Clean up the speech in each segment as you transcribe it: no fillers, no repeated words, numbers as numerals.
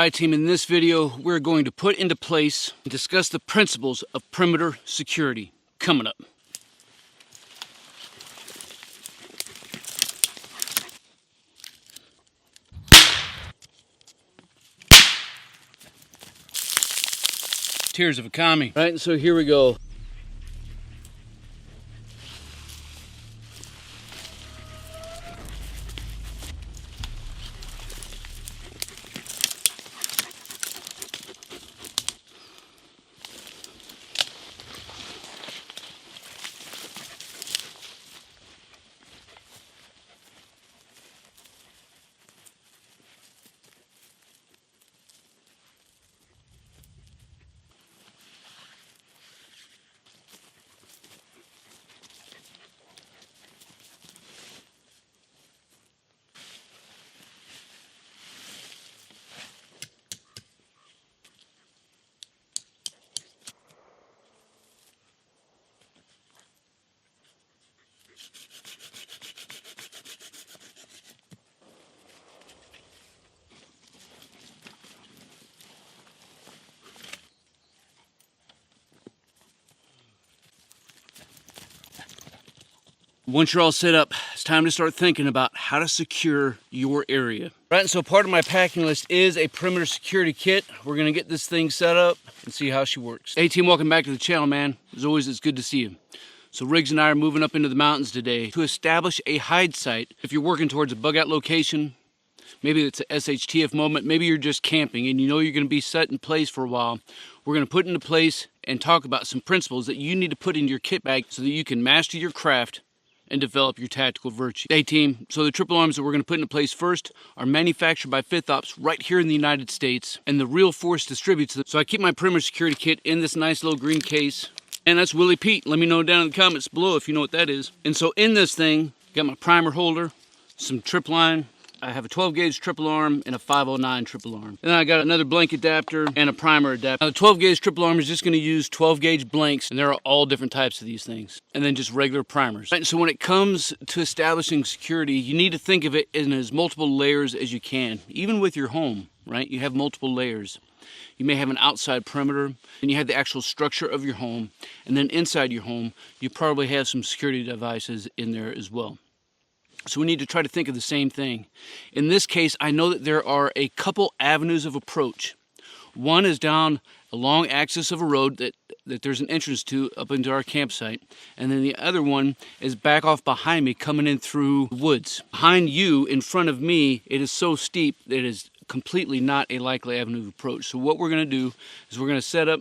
Alright team, in this video we're going to put into place and discuss the principles of perimeter security. Coming up. Tears of a commie. Right, so here we go. Once you're all set up, it's time to start thinking about how to secure your area. Right, so part of my packing list is a perimeter security kit. We're gonna get this thing set up and see how she works. Hey team, welcome back to the channel, man. As always, it's good to see you. So Riggs and I are moving up into the mountains today to establish a hide site. If you're working towards a bug out location, maybe it's a SHTF moment, maybe you're just camping and you know you're gonna be set in place for a while, we're gonna put into place and talk about some principles that you need to put in your kit bag so that you can master your craft and develop your tactical virtue. Hey team, so the triple arms that we're gonna put into place first are manufactured by Fifth Ops right here in the United States, and the Real Force distributes them. So I keep my perimeter security kit in this nice little green case, and that's Willie Pete. Let me know down in the comments below if you know what that is. And so in this thing, got my primer holder, some trip line, I have a 12 gauge triple arm and a 509 triple arm. Then I got another blank adapter and a primer adapter. Now the 12 gauge triple arm is just gonna use 12 gauge blanks, and there are all different types of these things. And then just regular primers. Right, so when it comes to establishing security, you need to think of it in as multiple layers as you can. Even with your home, right? You have multiple layers. You may have an outside perimeter, and you have the actual structure of your home. And then inside your home, you probably have some security devices in there as well. So we need to try to think of the same thing. In this case, I know that there are a couple avenues of approach. One is down a long axis of a road that there's an entrance to up into our campsite. And then the other one is back off behind me coming in through the woods. Behind you, in front of me, it is so steep that it is completely not a likely avenue of approach. So what we're gonna do is we're gonna set up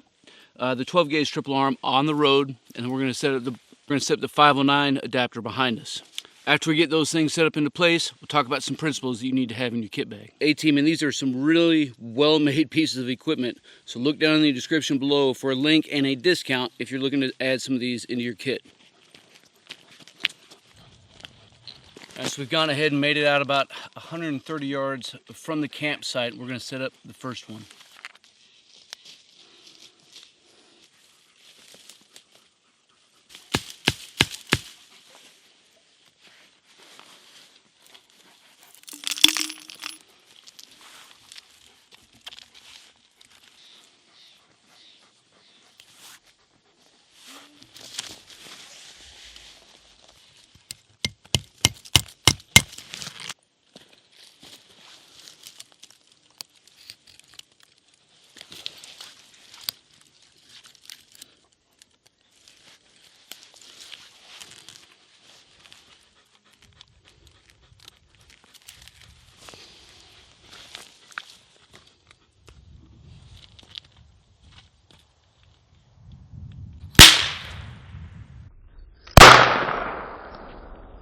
the 12 gauge triple arm on the road, and then we're gonna set up the 509 adapter behind us. After we get those things set up into place, we'll talk about some principles that you need to have in your kit bag. Hey team, and these are some really well-made pieces of equipment. So look down in the description below for a link and a discount if you're looking to add some of these into your kit. All right, so we've gone ahead and made it out about 130 yards from the campsite. We're gonna set up the first one.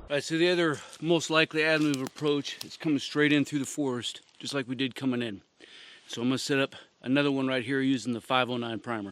All right, so the other most likely avenue of approach is coming straight in through the forest, just like we did coming in. So I'm gonna set up another one right here using the 509 primer.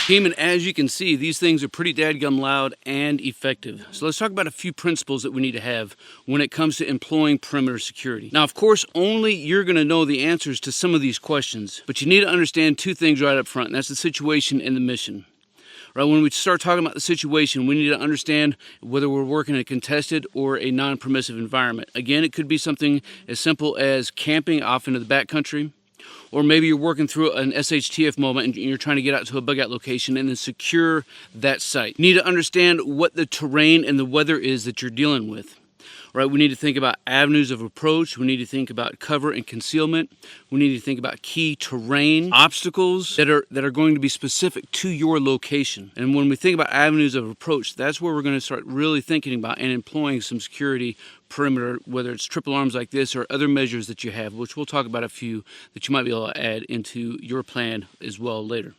Team, and as you can see, these things are pretty dadgum loud and effective. So let's talk about a few principles that we need to have when it comes to employing perimeter security. Now, of course, only you're going to know the answers to some of these questions, but you need to understand two things right up front, and that's the situation and the mission. Right, when we start talking about the situation, we need to understand whether we're working in a contested or a non-permissive environment. Again, it could be something as simple as camping off into the backcountry, or maybe you're working through an SHTF moment and you're trying to get out to a bug out location and then secure that site. You need to understand what the terrain and the weather is that you're dealing with. Right, we need to think about avenues of approach. We need to think about cover and concealment. We need to think about key terrain, obstacles that are going to be specific to your location. And when we think about avenues of approach, that's where we're going to start really thinking about and employing some security perimeter, whether it's triple arms like this or other measures that you have, which we'll talk about a few that you might be able to add into your plan as well later.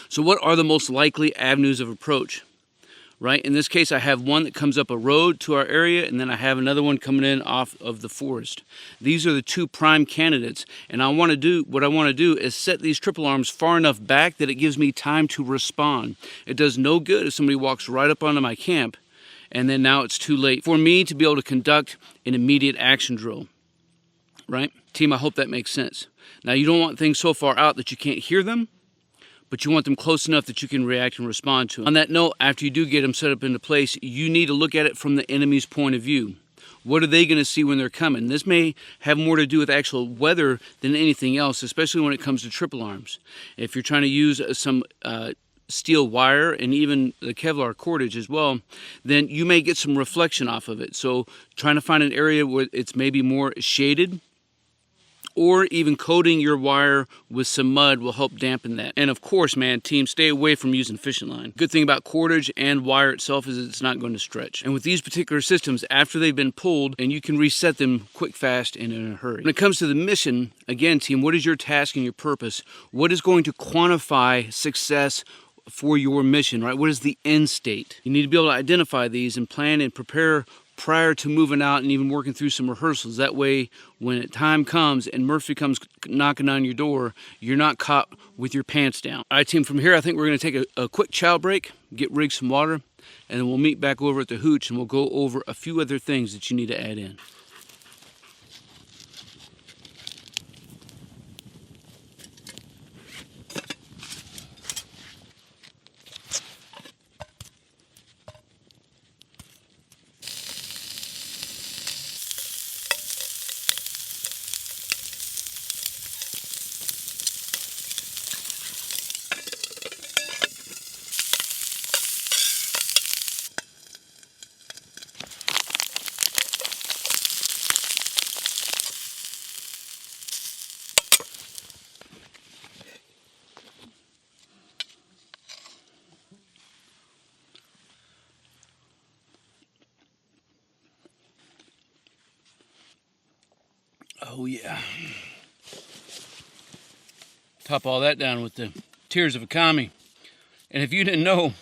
So what are the most likely avenues of approach? Right, in this case, I have one that comes up a road to our area, and then I have another one coming in off of the forest. These are the two prime candidates, and what I want to do is set these triple arms far enough back that it gives me time to respond. It does no good if somebody walks right up onto my camp, and then now it's too late for me to be able to conduct an immediate action drill. Right, team, I hope that makes sense. Now, you don't want things so far out that you can't hear them, but you want them close enough that you can react and respond to them. On that note, after you do get them set up into place, you need to look at it from the enemy's point of view. What are they going to see when they're coming? This may have more to do with actual weather than anything else, especially when it comes to triple arms. If you're trying to use some steel wire and even the Kevlar cordage as well, then you may get some reflection off of it. So trying to find an area where it's maybe more shaded, or even coating your wire with some mud will help dampen that. And of course, man, team, stay away from using fishing line. Good thing about cordage and wire itself is it's not going to stretch. And with these particular systems, after they've been pulled, and you can reset them quick, fast, and in a hurry. When it comes to the mission, again, team, what is your task and your purpose? What is going to quantify success for your mission, right? What is the end state? You need to be able to identify these and plan and prepare prior to moving out and even working through some rehearsals. That way, when time comes and Murphy comes knocking on your door, you're not caught with your pants down. All right, team, from here, I think we're going to take a quick chow break, get Riggs some water, and then we'll meet back over at the hooch and we'll go over a few other things that you need to add in. Oh yeah. Top all that down with the tears of a commie. And if you didn't know,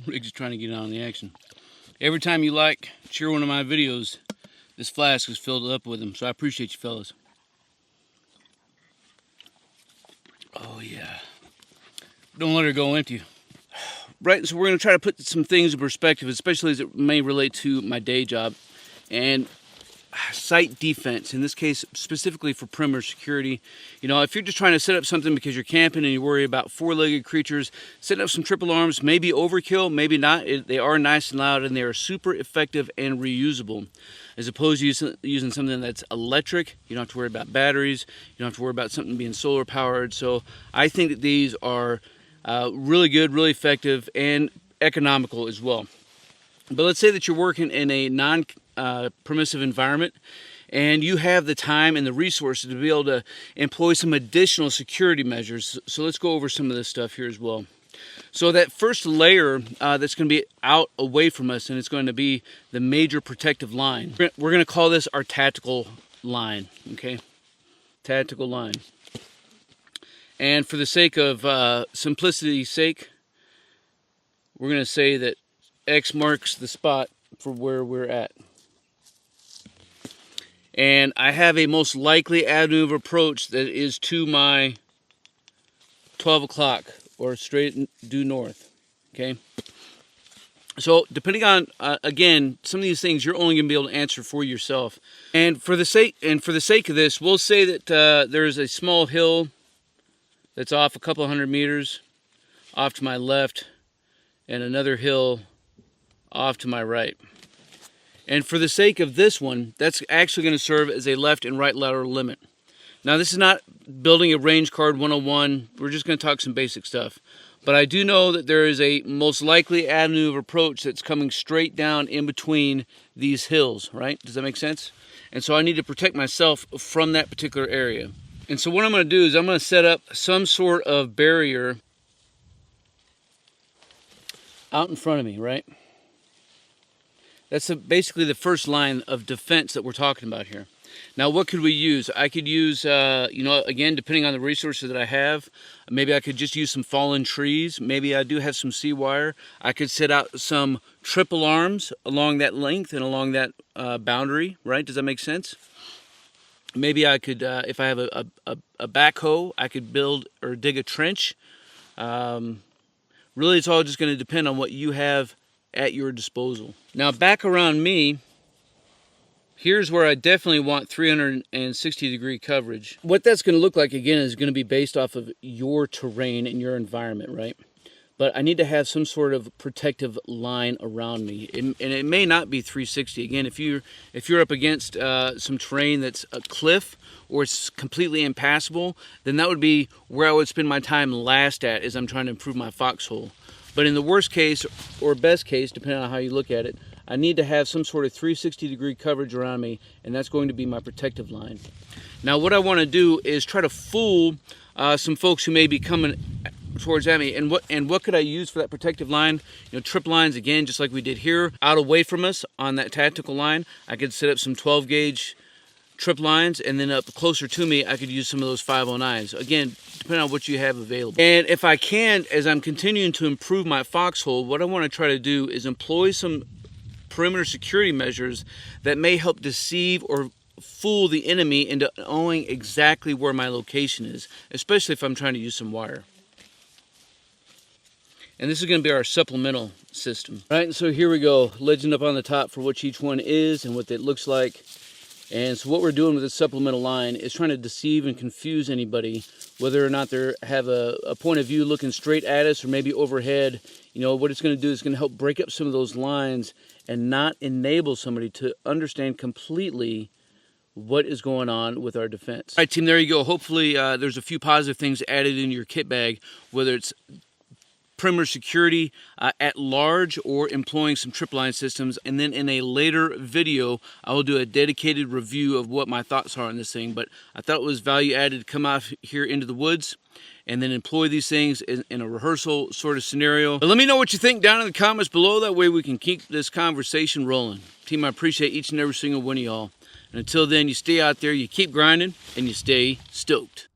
Riggs is trying to get on the action. Every time you share one of my videos, this flask is filled up with them. So I appreciate you fellas. Oh yeah. Don't let her go empty. Right, so we're going to try to put some things in perspective, especially as it may relate to my day job. And site defense, in this case specifically for perimeter security. You know, if you're just trying to set up something because you're camping and you worry about four-legged creatures, setting up some triple arms may be overkill, maybe not. They are nice and loud and they are super effective and reusable. As opposed to using something that's electric, you don't have to worry about batteries, you don't have to worry about something being solar powered. So I think that these are really good, really effective, and economical as well. But let's say that you're working in a non-permissive environment and you have the time and the resources to be able to employ some additional security measures. So let's go over some of this stuff here as well. So that first layer that's going to be out away from us, and it's going to be the major protective line. We're going to call this our tactical line, okay? Tactical line. And for the sake of simplicity's sake, we're going to say that X marks the spot for where we're at. And I have a most likely avenue of approach that is to my 12 o'clock or straight due north. Okay. So depending on, again, some of these things you're only going to be able to answer for yourself. And for the sake of this, we'll say that there's a small hill that's off a couple hundred meters off to my left, and another hill off to my right. And for the sake of this one, that's actually going to serve as a left and right lateral limit. Now, this is not building a range card 101. We're just going to talk some basic stuff. But I do know that there is a most likely avenue of approach that's coming straight down in between these hills, right? Does that make sense? And so I need to protect myself from that particular area. And so what I'm going to do is I'm going to set up some sort of barrier out in front of me, right? That's basically the first line of defense that we're talking about here. Now, what could we use? I could use, again, depending on the resources that I have, maybe I could just use some fallen trees. Maybe I do have some sea wire. I could set out some triple arms along that length and along that boundary, right? Does that make sense? Maybe I could, if I have a backhoe, I could build or dig a trench. Really, it's all just going to depend on what you have at your disposal. Now, back around me, here's where I definitely want 360 degree coverage. What that's going to look like, again, is going to be based off of your terrain and your environment, right? But I need to have some sort of protective line around me. And it may not be 360. Again, if you're up against some terrain that's a cliff or it's completely impassable, then that would be where I would spend my time last at, as I'm trying to improve my foxhole. But in the worst case or best case, depending on how you look at it, I need to have some sort of 360 degree coverage around me, and that's going to be my protective line. Now, what I want to do is try to fool some folks who may be coming towards at me. And what could I use for that protective line? You know, trip lines, again, just like we did here, out away from us on that tactical line. I could set up some 12 gauge trip lines, and then up closer to me, I could use some of those 509s. Again, depending on what you have available. And if I can, as I'm continuing to improve my foxhole, what I want to try to do is employ some perimeter security measures that may help deceive or fool the enemy into knowing exactly where my location is, especially if I'm trying to use some wire. And this is going to be our supplemental system. All right, so here we go. Legend up on the top for what each one is and what it looks like. And so what we're doing with this supplemental line is trying to deceive and confuse anybody, whether or not they have a point of view looking straight at us or maybe overhead. You know, what it's going to do is going to help break up some of those lines and not enable somebody to understand completely what is going on with our defense. All right, team, there you go. Hopefully there's a few positive things added into your kit bag, whether it's perimeter security at large or employing some trip line systems. And then in a later video, I will do a dedicated review of what my thoughts are on this thing. But I thought it was value added to come out here into the woods and then employ these things in a rehearsal sort of scenario. But let me know what you think down in the comments below. That way we can keep this conversation rolling. Team, I appreciate each and every single one of y'all. And until then, you stay out there, you keep grinding, and you stay stoked.